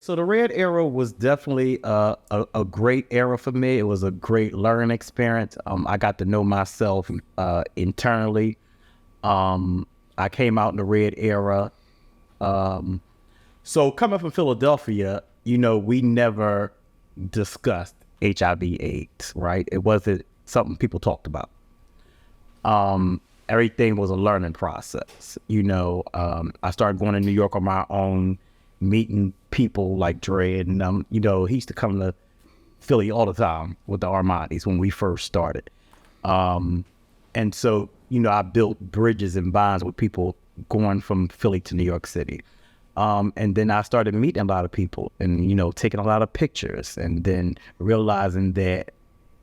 So the red era was definitely a great era for me. It was a great learning experience. I got to know myself internally. I came out in the red era. So coming from Philadelphia, we never discussed HIV/AIDS, right? It wasn't something people talked about. Everything was a learning process. I started going to New York on my own, meeting people like Dray, and he used to come to Philly all the time with the Armanis when we first started. And so, I built bridges and bonds with people going from Philly to New York City. And then I started meeting a lot of people and, taking a lot of pictures, and then realizing that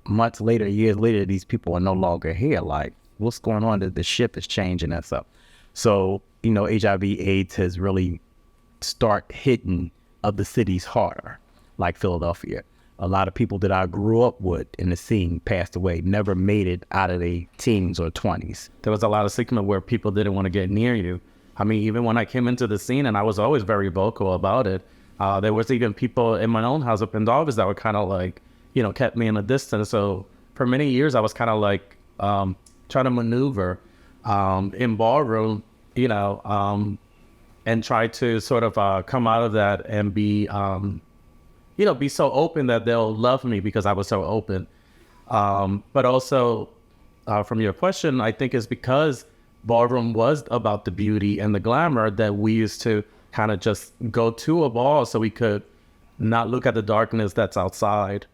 months later, years later, these people are no longer here. Like, what's going on? The ship is changing and stuff. So, HIV/AIDS has really start hitting other cities harder, like Philadelphia. A lot of people that I grew up with in the scene passed away, never made it out of their teens or 20s. There was a lot of stigma where people didn't want to get near you. I mean, even when I came into the scene, and I was always very vocal about it, there was even people in my own house up in Darvis that were kind of like, kept me in a distance. So for many years, I was kind of like trying to maneuver in ballroom, and try to sort of come out of that and be, be so open that they'll love me because I was so open. But also, from your question, I think it's because ballroom was about the beauty and the glamour that we used to kind of just go to a ball so we could not look at the darkness that's outside.